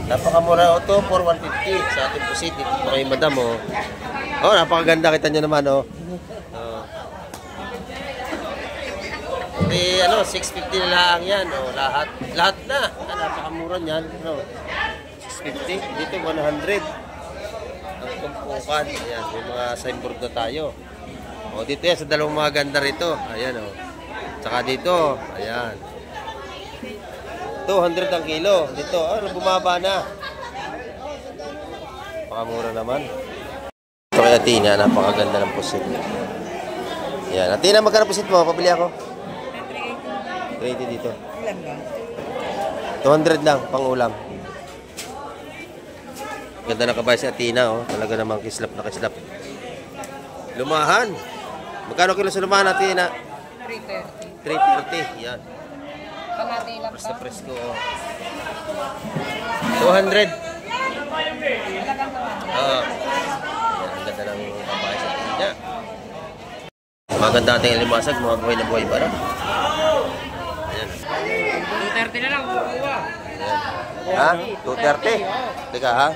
Napakamura ito, 4,150 sa ating pusit. Dito po kay madam, oh. Oh, napakaganda, kita nyo naman, oh. Ano, 650 na lang yan, oh. Lahat na. Napakamura niyan, ano. 650, dito 100. Ang tumpukan, ayan, may mga signboard na tayo. Oh, dito yan, sa dalawang mga ganda rito. Ayan, oh. Tsaka dito, ayan. 200 ang kilo. Dito, bumaba na. Pakamura naman. Ito kay Athena, napakaganda ng pusit. Yan. Athena, magkano pusit mo? Pabili ako. 380 dito. 200 lang, pang ulam. Ganda na kabay si Athena, oh. Talaga namang kislap na kislap. Lumahan. Magkano kilo sa lumahan, Athena? 330. 330, yan. Kalahati lang Presto, pa. presko. 200. Ang ganda ng kabahay sa tingin niya. Maganda ating alimasag, mga buhay na buhay ba na? Ayan. 230 na lang. Ha? 230? Teka ha?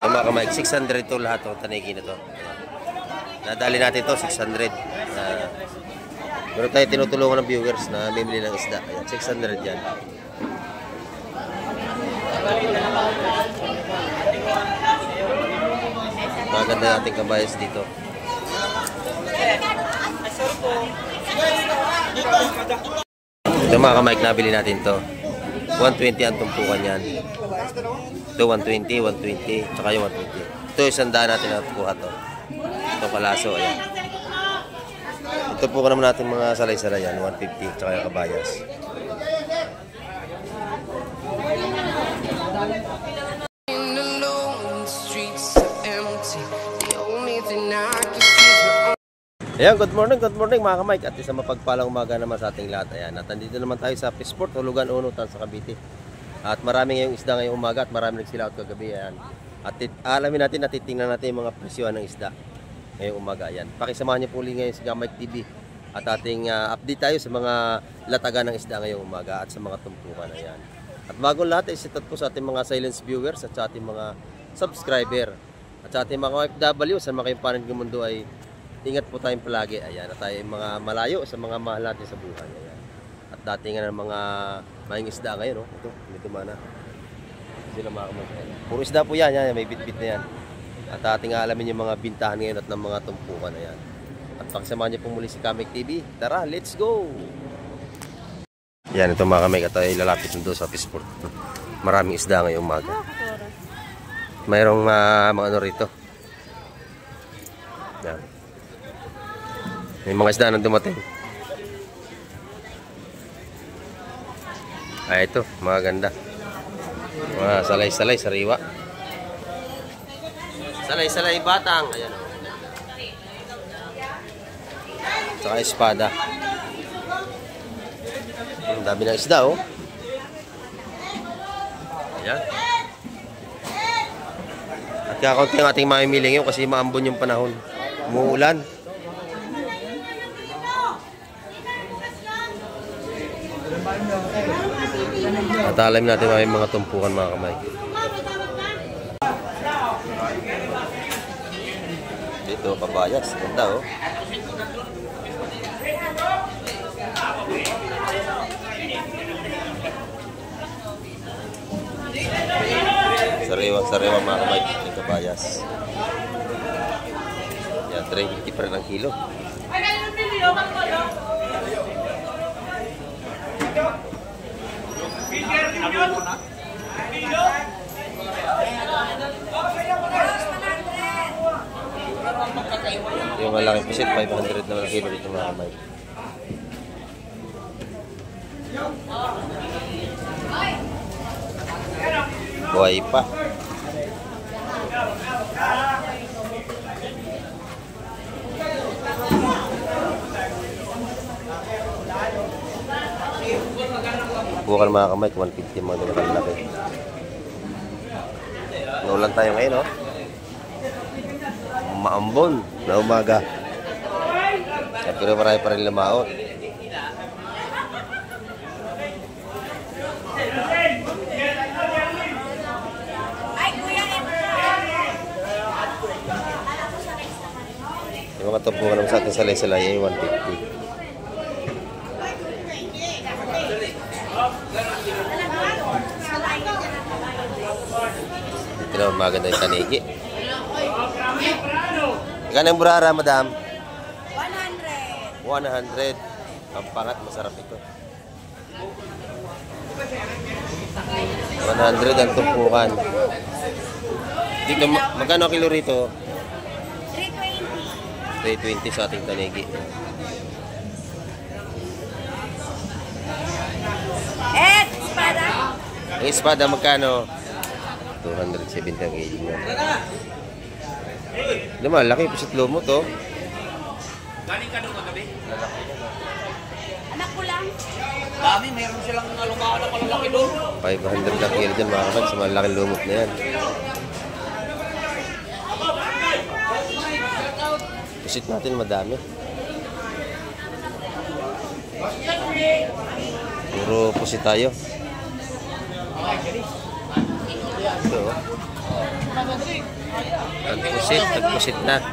Ay mga kamay, 600 ito lahat o tanigi na to. Nadali natin ito, 600. Pero tayo tinutulungan ng viewers na bibili ng isda. Ayan, 600 yan. Maganda nating kabayas dito. Ito mga kamay, nabili natin to. 120 ang tumpukan yan. Ito 120, 120, tsaka yung 120. Ito yung sandaan natin na kuha to. Ito kalaso, ayan. Ito po naman natin mga salay-salay yan, 150, tsaka yung kabayas. Ayan, good morning mga kamay. At isang mapagpalang umaga naman sa ating lahat. Ayan, at nandito naman tayo sa Fisport, Hulugan, Unutan sa Cavite. At marami ngayong isda ngayong umaga at marami nagsilaot kagabi. Ayan. At alamin natin, titingnan natin yung mga presyohan ng isda ngayong umaga. Ayan. Pakisamahan niyo po ulit ngayon sa Gamay TV. At ating update tayo sa mga latagan ng isda ngayong umaga at sa mga tumpukan. Ayan. At bagong lahat, isitat po sa ating mga silence viewers at sa ating mga subscriber. At sa ating mga OFW, sa mga kayong panig ng mundo ay ingat po tayong palagi. Ayan. At tayo mga malayo sa mga mahal natin sa buhay. Ayan. At dati nga ng mga maing isda ngayon. Oh. Ito, dito mana. Sila mga kamay. Puro isda po yan. Yan. May bit-bit na yan. At ating alamin yung mga bintahan ngayon at ng mga tumpukan. Ayan. At pakisamahan niyo po muli si Kamek TV. Tara, let's go! Yan, ito mga Kamek. At tayo ilalapit nito sa Fisport. Maraming isda ngayong umaga. Mayroong mga ano rito. Yan. May mga isda na dumating. Ay, ito. Mga ganda. Mga salay-salay, sariwa. Salay-salay batang. Ayan. Saka espada. Ang dami ng isda, oh. Ayan. At kakaunti ang ating mamimili ngayon kasi maambon yung panahon. Umuulan. At alamin natin may mga tumpukan mga kamay. Dito kabayas, ganda oh. Sariwa mga kamay, yung kabayas. Yan, 350 pa rin ang kilo. Yung malaking pusit, 500 naman ang kilo dito mga kamay. Buhay pa. Bukan mga kamay, 150 mga ganyan laki. Naulan tayo ngayon, oh. Maambon na umaga. Pero marami pa rin lamaot. tumpukan naman sa ating salay-salay ay 150. Ito naman maganda yung tanigi. Ikan ang burara, madam? 100. 100. Pampangat, masarap ito. 100 ang tumpukan. Dito, magkano ang kilo rito? 320. 320 sa ating tanigi. Espada. Ang espada, magkano? 270 ang kilo mo. Naman, laki po sa tlo mo to. Galing ka doon kagabi? Anak ko lang. Dami, mayroon silang alumaan na palalaki doon. 500 ang kilo dyan mga kapag sa malaking lumot na yan. Pusit natin madami. Puro pusit tayo. Ito. Tagpusit na.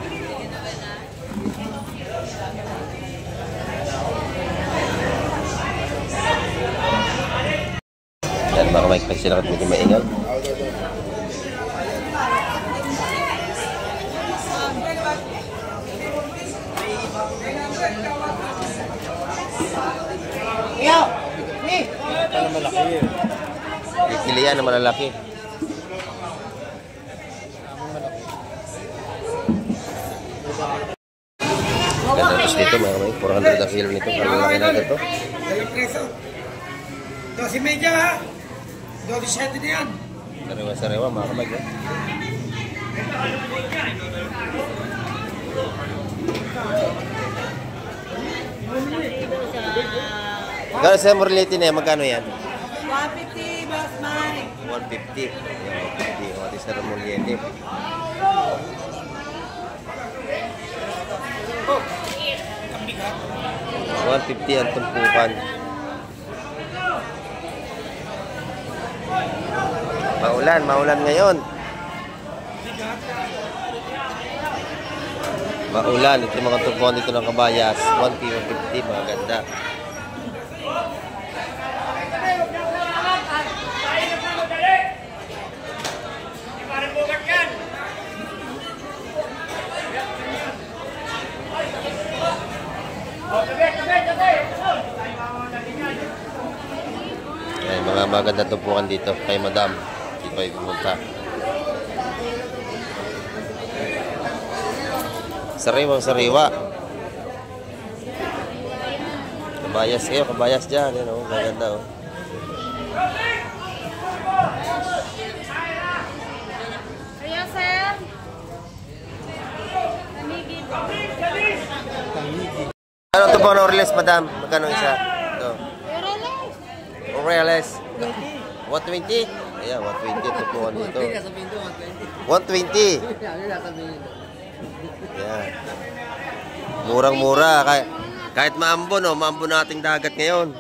Yan mga kamay, pag sila medyo maingal. Pilihan na malalaki. Tapos dito mga kamay, 400 ang kilo nito. Ang lalaki na ito. Dalang preso. 12.5 ha. 12.7 na yan. Sariwa-sariwa mga kamay. Gano'n sa morality na yan, magkano yan? 150, boss Mike. 150. Yan, 150. O, ating sa morality. Oh. 150 ang tumpukan. Maulan ngayon. Maulan, ito yung mga tumpukan dito ng kabayas. 150, mga ganda. Ayan, mga maganda tumpukan dito kay madam. Dito ay pumunta. Sariwang-sariwa. Kabayas kayo, kabayas dyan. Yan o, maganda o. Kaya, sir. Namigil. Ano ito po ang Orles, madam? Magkano isa? Ito. Orles. 120? Ayan, 120 ito po ang dito. 120. Ayan. Murang-mura. Kahit maambon, no? Maambon nating dagat ngayon.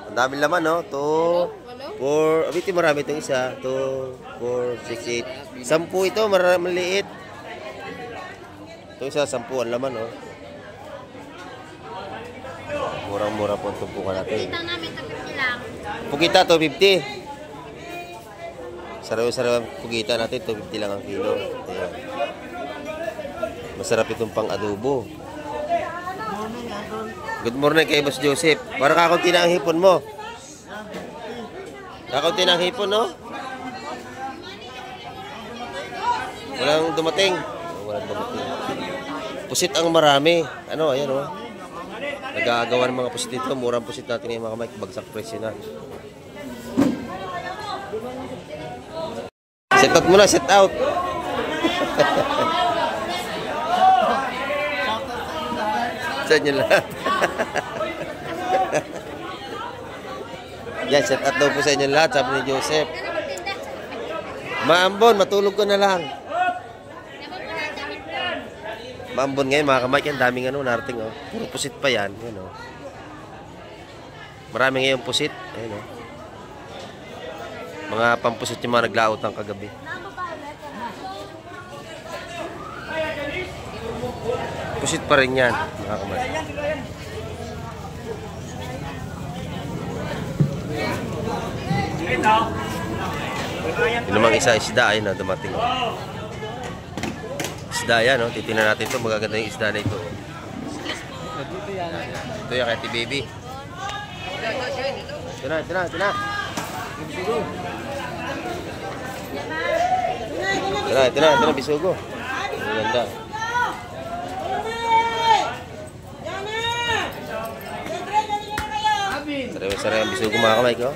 Ang dami laman, no? 2, 4, abiti marami itong isa. 2, 4, 6, 8. 10 ito, maliit. Ito isa, 10 ang laman, no? Murang-mura po ang tumpukan natin. Kita namin, 50 lang. Pugita, 250. Saraw-saraw ang pugita natin, 250 lang ang kilo. Ayan. Masarap itong pang-adobo. Good morning kay Boss Joseph. Para kakaunti na ang hipon mo. Kakaunti na ang hipon, no? Walang dumating. Walang dumating. Pusit ang marami. Ano, ayan, oh. Nagagawa ng mga pusit dito. Murang pusit natin yung mga kamay. Bagsak presyo na. Set out muna, set out. Sa inyo lahat. Yan, set out daw po sa inyo lahat, sabi ni Joseph. Maambon, matulog ko na lang. Maambon ngayon, mga kamay, ang daming ano, narating, oh. Puro pusit pa yan. Yan, oh. Marami ngayon pusit. Ayan, oh. Mga pampusit yung mga naglaot ng kagabi. Pusit pa rin yan, mga kamay. Yun namang isa isda ay na dumating. Isda yan, no? Titingnan natin ito. Magaganda yung isda na ito. Ito yung kaya baby. Ito na, ito na, ito na. Ito na, bisugo. Maganda. Saray ang bisugo mga kamay ko.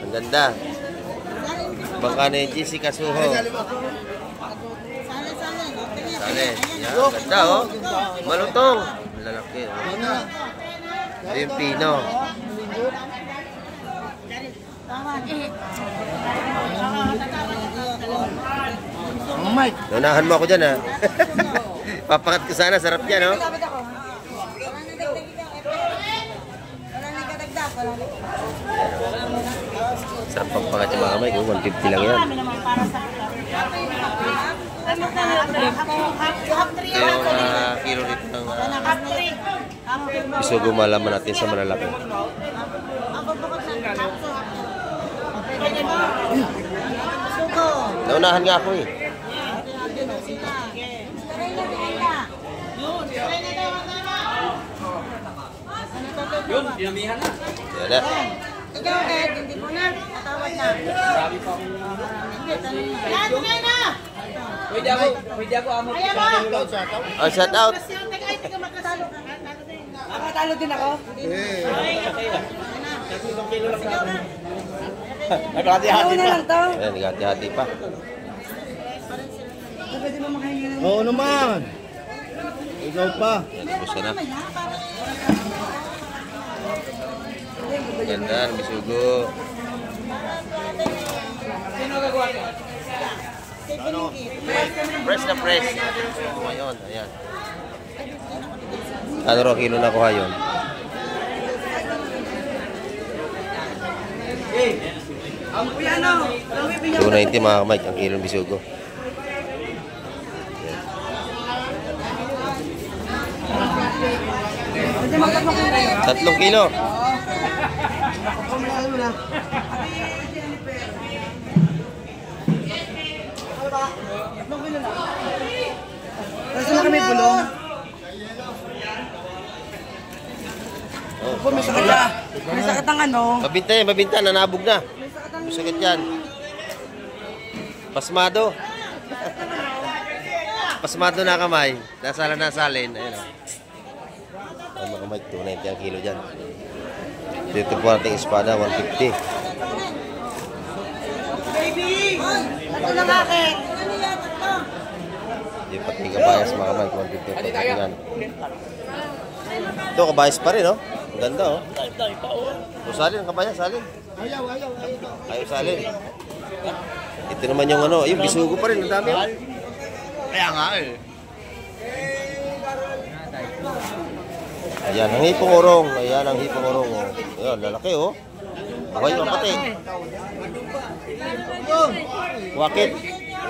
Ang ganda. Bangka ni Jessica Suho. Sale. Yan, ganda oh. Malutong. Lalaki. Ito yung pino. Naunahan mo ako dyan ha. Papakat ko sana. Sarap yan oh. Sarap pagpakat yung mga kamay ko. 150 lang yan. Ito yung kilo rito ng bisugo, malaman natin sa malalaki. Naunahan nga ako eh. Yun, dinamihan na. Yan na. Ikaw, Ed, hindi mo na. Tatawad na. Sabi pa akong Lahat na! pwede ako amo. Oh, shout out. Makatalo din ako? Nagkati-hati pa. Ayan, nagati-hati pa. Oo naman. Ikaw pa. Gusto na. Ganda, bisugo. Press na press. Ngayon, ayan. Ano ro kilo na kuha yun? So, 90 mga kamay, ang kilo ng bisugo. Tatlong kilo. Kasi na kami bulong. Oh, May sakit na. May sakit ang ano. mabinta, nanabog na. Masakit yan. Pasmado. Pasmado na kamay. Nasalin. Ayun o. Ay, mga kamay, 290 ang kilo dyan. Dito po nating espada, 150. Ito lang akin. Yung pati kabayas mga kamay, 150 ang pagkakinan. Ito, kabayas pa rin, no? Ang ganda, oh. O, salin, kabayas, salin. Ayaw salin. Ito naman yung ano, yung bisugo pa rin, ang dami, oh. Kaya nga eh. Ayan, ang hipong urong. Ayan, ang hipong urong, oh. Ayan, lalaki, oh. Buhay yung pati. Wakit.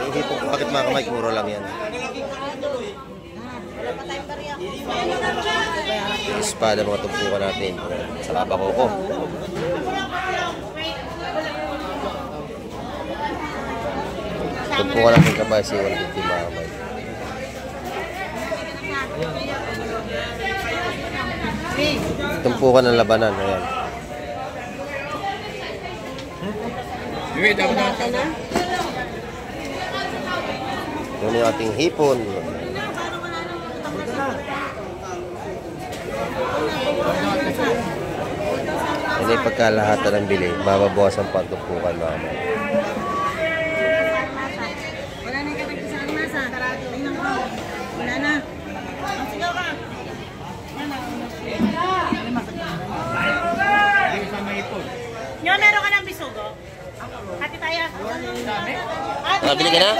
Yung hipong wakit mga kamay, muro lang yan. Yung espada mga tumpukan natin. Sa kabako ko. Tumpukan natin kabay si 150 mga kamay. Tumpukan ng labanan. Ayan. Yun yung ating hipon. Yan yung pagkalahatan ng bili. Mababawas ang pantumpukan mga kamay. Wala na yung kapag-isang masa. Tingnan ko. Wala na. Ang sigaw ka. Nyo, meron ka ng bisugo? Hati tayo. Bili ka na?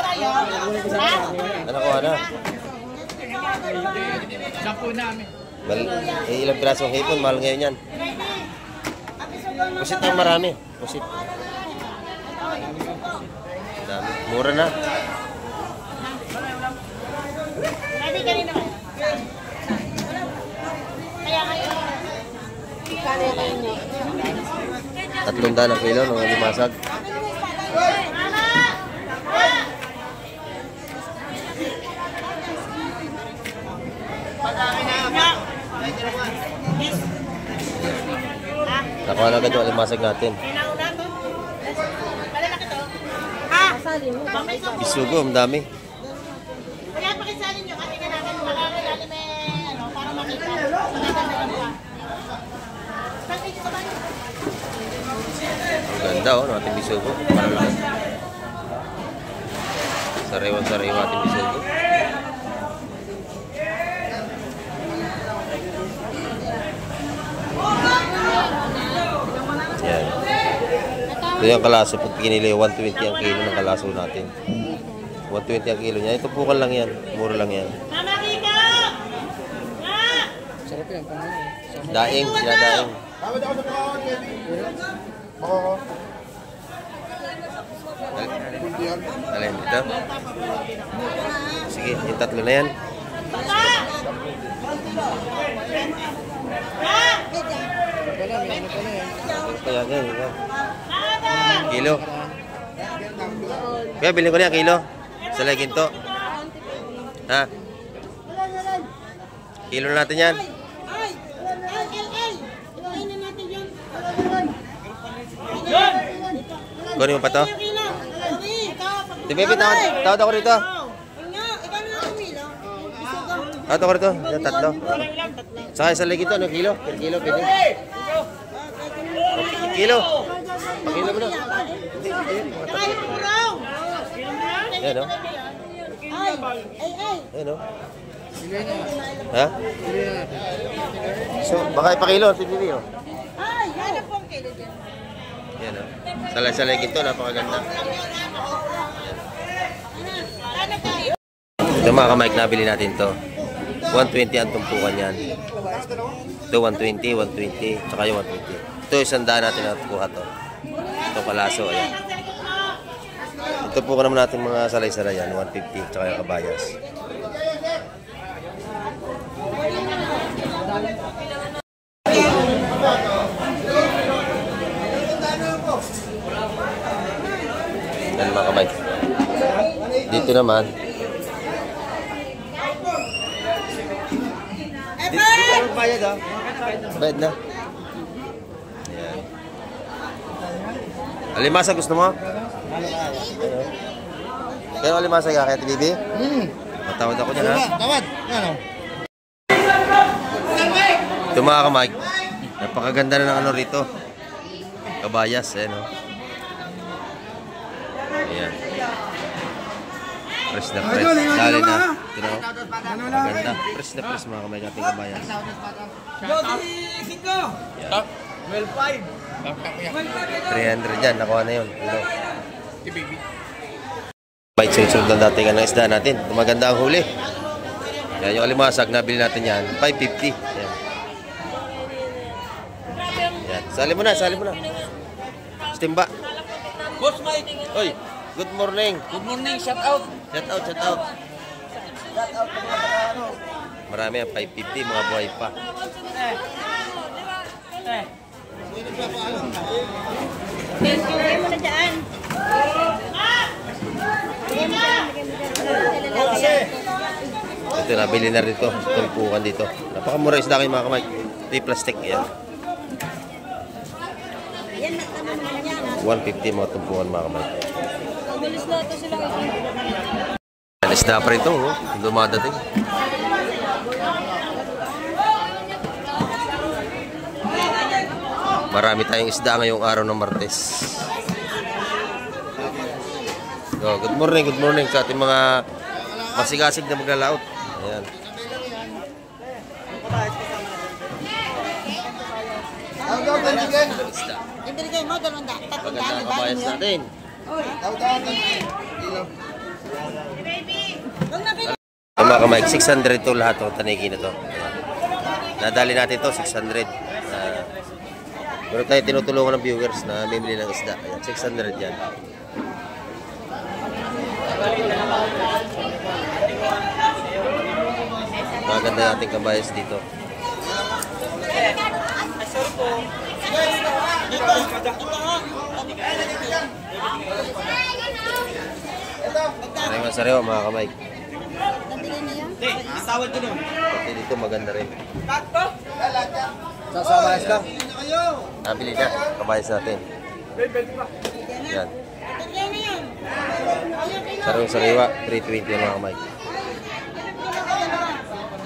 Ano ko na? Ilang pirasong hipon, mahal ngayon yan. Pusit ang marami. Pusit. Dami. Mura na. Kasi kanina kayo. Kaya kayo. Kanina kayo nyo. 300 ang kilo ng limasag. Nakuha na agad yung limasag natin. Pinauna to. Malalaki to. Ha? Bisugo, ang dami. Kaya pakisalin nyo kasi natin makakadali may ano, para makita. Maganda lang pa. Bakit ito ba? Ang ganda oh, ng ating bisugo. Malalaki. Sariwang-sariwa ating bisugo. Yan. Ito yung kalaso. Pag kinili, 120 ang kilo ng kalaso natin. 120 ang kilo niya. Ito pukan lang yan. Mura lang yan. Mama Kiko! Ma! Daing, sila daing. Alin dito? Sige, yung tatlo na yan. Papa! Ma! Kaya yan, yan. Kilo. Kaya bilhin ko na yan, kilo. Sa leginto. Ha? Kilo na natin yan. Ay! Iwain na natin yun. Kunin mo pa to? Kilo. Di Bebe, tawad ako rito. Ikaw na ang umilo. Tawad ako rito. Yan, tatlo. Saka sa leginto, ano, kilo? Kilo, pwede. Kilo. Pakilo mo na. Yan, no? Yan, no? Ha? So, baka ipakilo. Sige, oh. Ay, yan po ang kilo dyan. Yan, no? Sa leginto, napakaganda. Ito mga kamay, nabili natin to. 120 ang tumpukan yan. Ito 120, 120, tsaka yung 120. Ito yung 100 natin na kuha to. Ito kalaso, ayan. Ito po naman natin mga salay-salay yan, 150, tsaka yung kabayas. Yan mga kamay. Dito naman. Dito naman bayad ah. Bayad na. Ayan. Alimasa gusto mo? Kaya alimasa ka kaya Bibi? Matawad ako dyan ha. Tawad. Ano? Ito mga kamay. Napakaganda na ng ano rito. Kabayas eh no. Ayan. Press na press. Dali na. Ito na. Maganda. Press na press mga kamay nating kabayas. Ayan. 300 dyan. Nakuha na yun. Hello. Bite sunod ng dating ng isda natin. Maganda ang huli. Yan yung alimasag. Nabili natin yan. 550. Yan. Yan. Sali mo na. Sali mo na. Stimba. Boss Mike! Oy. Good morning. Good morning, shout out! Shout out, shout out. Marami yan, 550, mga buhay pa. Bigay mo na dyan. Ito, nabili na rin ito. Tumpukan dito. Napakamura isda kayo mga kamay. Ito yung plastic. Yan. 150 mga tumpukan mga kamay. Bilis na ito sila. Isda pa rin ito, oh. Dumadating. Marami tayong isda ngayong araw ng Martes. So, good morning sa ating mga masigasig na maglalaot. Ayan. Isda. Ibigay mo, 200. Maganda ang kabayas natin. Ito mga kamay, 600 ito lahat ng tanigi na ito. Nadali natin ito, 600. Meron tayo tinutulungan ng viewers na bibili ng isda. Ayan, 600 yan. Maganda yung ating kabayas dito. Sariwa mga kamay. Pati dito maganda rin. Sasabayas lang. Nabili na. Kabayas natin. Yan. Sariwa 320 mga kamay.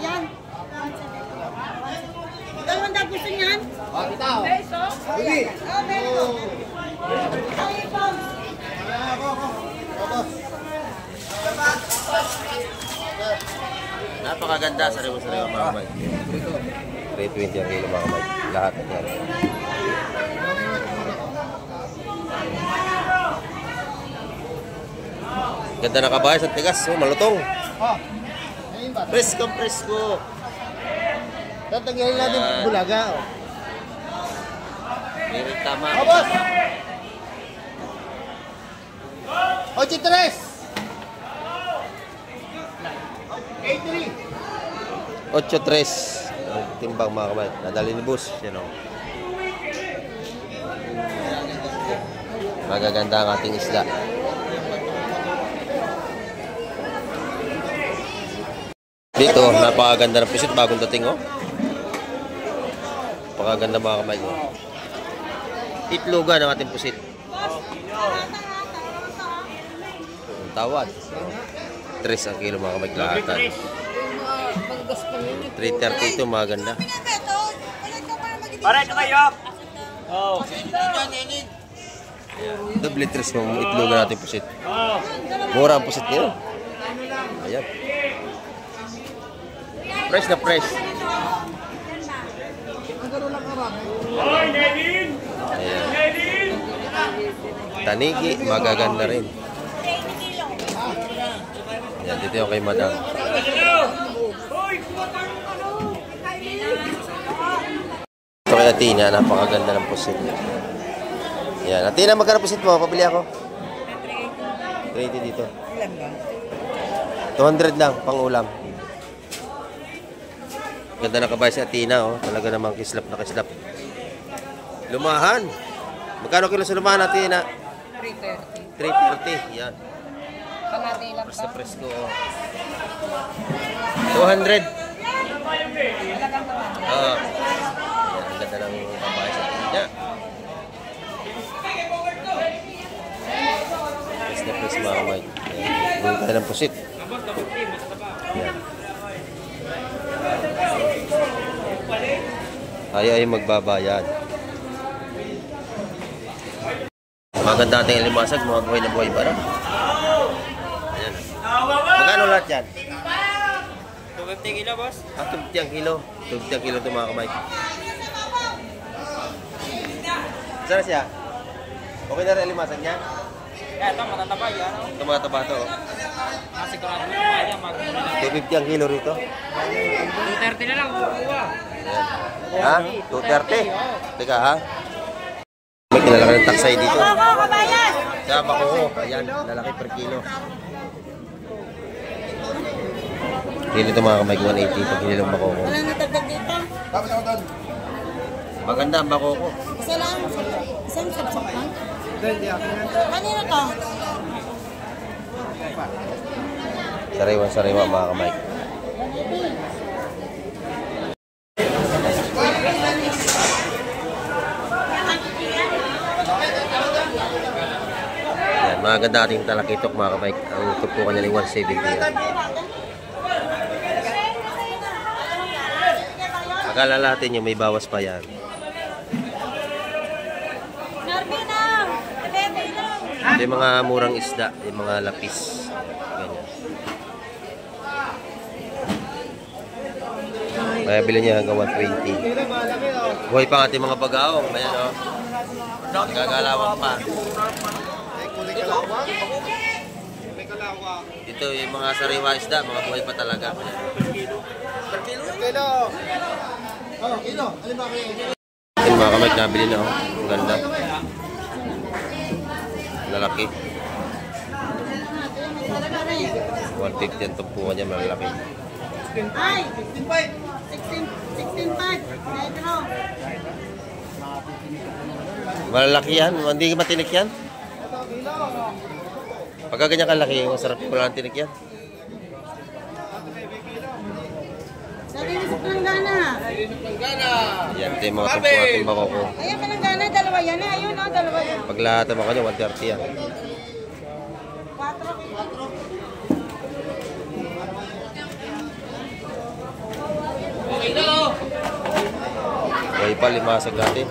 Yan. Dalawang daw gusto niyan? Bitaw. Beso? Sige. Oh, beso. Ay, pong. Napakaganda. Sariwa mga kamay. 320 ang kilo mga kamay. Lahat yan. Ganda na kabayas at tigas. Oh, malutong. Presko, presko. Tatanggalin natin bulaga. Meron tama. Boss! 83! 8-3 ang timbang mga kamay. Nadali ni boss. Yan o. Magaganda ang ating isda. Dito, napakaganda ng pusit. Bagong dating o. Napakaganda mga kamay ko. Itlogan ang ating pusit. Ang tawad. 3 ang kilo mga kamay. Lahatan. 330 ito, maganda. Pare, ito kayo. Oh. Double 3 yung itlogan natin pusit. Mura ang pusit nyo. Ayan. Fresh na fresh. Ayan. Tanigi, magaganda rin. Ayan, dito yung kay madam. Ito kay Atina, napakaganda ng pusit. Ayan, Atina, magkano pusit mo? Pabili ako. 380 dito. 200 lang, pang ulam. Ganda na kabay si Atina, oh. Talaga namang kislap na kislap. Lumahan. Magkano kilo sa lumahan, Atina? 330. 330, yan. Kalahati lang Basta pa. presko, oh. 200. Oo. Yan, ganda ng kabay si Atina. Press na press mga kamay. Buhay tayo ng pusit. Yan. Tayo ay magbabayad. Maganda ating alimasag, mga buhay na buhay ba na? Ayan. Magkano lahat yan? 250 kilo, boss. 250 ang kilo. 250 ang kilo ito mga kamay. Saan na siya? Okay na rin alimasag niya? Kaya ito, matataba yan. Ito mga taba ito. Oh. Nasigurado na kaya mag 250 ang kilo rito. 230 na lang. Ha? 230? Teka ha? May kilalaki ng taksay dito. Sa Bacoco. Ayan, lalaki per kilo. Kilo ito mga kamay, 180 pag kilo ng Bacoco. Wala natagdag dito. Maganda ang Bacoco. Isa lang. Isang sabsak lang. Kanina to? Sariwa-sariwa mga kamay. Yan, maganda ating talakitok mga kamay. Ang tupukan niya ng 170 yan. Akala natin yung may bawas pa yan. Ito yung mga murang isda, yung mga lapis. Ganyan. Kaya bilhin niya hanggang 120. Buhay pa ang ating mga bagaong. Ayan o. Nagagalawang pa. Dito yung mga sariwa isda, mga buhay pa talaga. Kilo. Oh, kilo. Alin ba kayo? Yung mga kamay, nabili na o. Ang ganda. Lalaki. 150 ang tumpukan niya, malalaki. Ay! 16.5. Negro. Malalaki yan. Hindi matinik yan. Pagka ganyan kalaki, masarap yung wala ng tinik yan. Nalinis palanggana. Yan, ito yung mga tumpo natin bakoko. Ayan, palanggana. Dalawa yan eh. Ayun, oh, dalawa yan. Pag lahat naman kanya, 130 yan. 4. Gawin pa, limasag natin.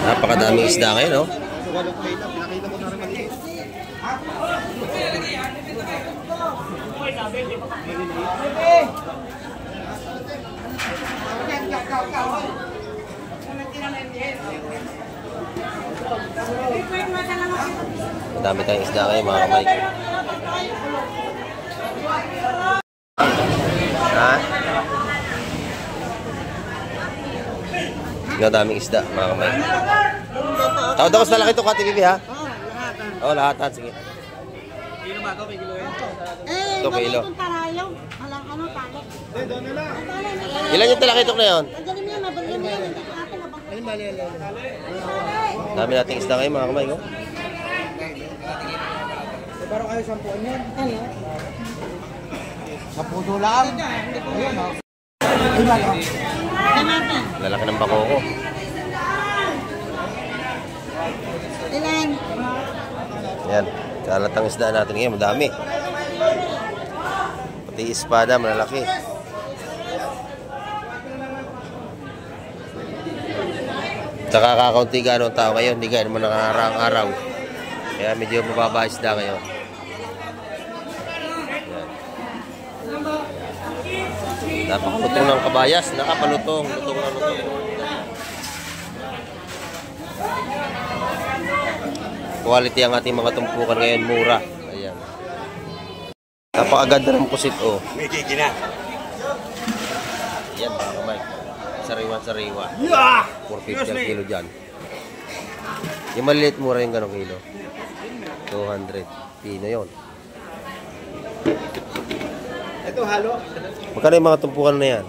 Napakadaming isda ngayon, no? Madami tayong isda ngayon, mga kamay. Ha? Daming isda, mga kamay. Tawad ako sa lalaki ito, Kati Bibi, ha? Oo, lahatan. Sige. Eh, Ito, kilo. itong tarayo. Walang ano, talok. Ilan yung talakitok na yun? Magaling yan, mabalik yan. Alin bali, alin. Dami nating isda ngayon, mga kamay, no? Parang kayo 10 yan. Ano? Sa puso lang. Ayun, oh. Ay, bali, oh. Tignan natin. Lalaki ng bakoko. Ilan? Yan. Kalat ang isda natin ngayon, madami. Pati espada, malalaki. Tsaka kakaunti gano'ng tao ngayon, hindi gano'n man nakaraang araw. Kaya medyo mababa isda ngayon. Yan. Napakalutong ng kabayas, nakapalutong, lutong na lutong. Quality ang ating mga tumpukan ngayon, mura. Ayan. Napakaganda ng pusit, oh. May kikina. Ayan, mga kamay. Sariwa-sariwa. 450 ang kilo dyan. Yung maliliit mura yung ganong kilo. 200. Pino yun. Ito, halo. Magkano yung mga tumpukan na yan?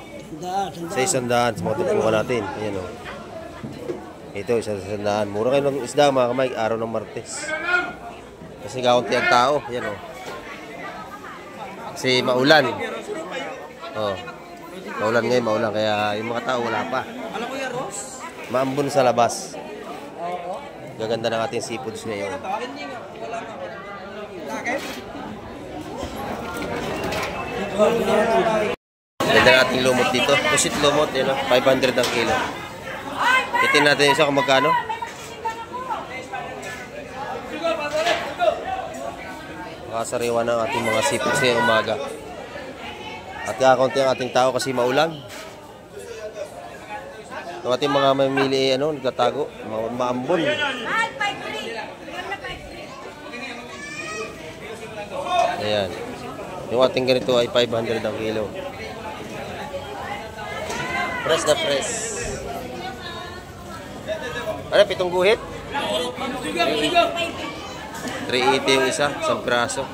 Sa 100 sa mga tumpukan natin. Ayan, oh. Ito, 100. Mura kayo ng isda, mga kamay. Araw ng Martes. Kasi kaunti ang tao. Ayan, oh. Kasi maulan. Oh. Maulan ngayon, maulan. Kaya yung mga tao wala pa. Maambon sa labas. Gaganda ng ating seafoods ngayon. Ganda ng ating lumot dito. Pusit lumot, yun, 500 ang kilo. Titin natin isa kung magkano. Makasariwa ng ating mga seafoods ngayong umaga. At kakaunti ang ating tao kasi maulan. Ang ating mga mamili, nagtatago, maambon. Ayan. Yung ating ganito ay 500 ang kilo. Press na press. Ano, 7 guhit? 380 yung isa, 1 piraso.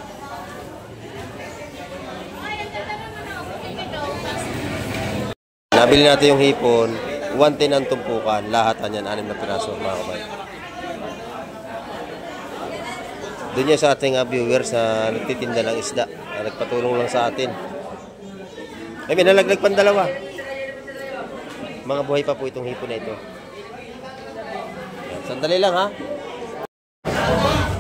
Nabili natin yung hipon, 110 ang tumpukan, lahat yan, 6 na piraso, mga kamay. Doon yan sa ating viewers na nagtitinda ng isda, na nagpatulong lang sa atin. Ay, may nalaglag pang 2. Mga buhay pa po itong hipon na ito. Yan, sandali lang, ha?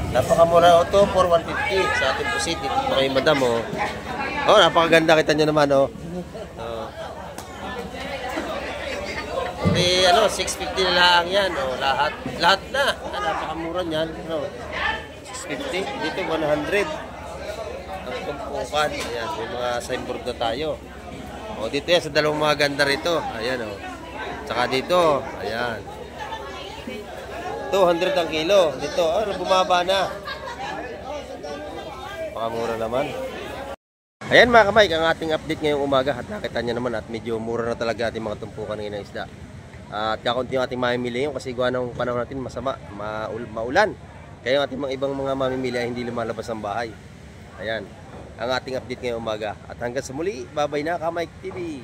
Napakamura ito, 4,150 sa ating pusit. Dito pa kayo, madam, oh. Oh, napakaganda, kita nyo naman, oh. May 650 na lang yan, oh, lahat na. Napakamura niyan, 650, dito 100. Ang tumpukan, ayan, may mga signboard na tayo. O, dito yan, sa dalawang mga ganda rito, ayan, oh. Tsaka dito, ayan. 200 ang kilo, dito, bumaba na. Napakamura naman. Ayan mga kamay, ang ating update ngayong umaga at nakita nyo naman at medyo mura na talaga ating mga tumpukan ngayon ng isda. At kakunti yung ating mamimili yung kasi gawa ng panahon natin masama, maulan. Kaya yung ating mga ibang mga mamimili ay hindi lumalabas ng bahay. Ayan, ang ating update ngayong umaga. At hanggang sa muli, babay na Kamay TV.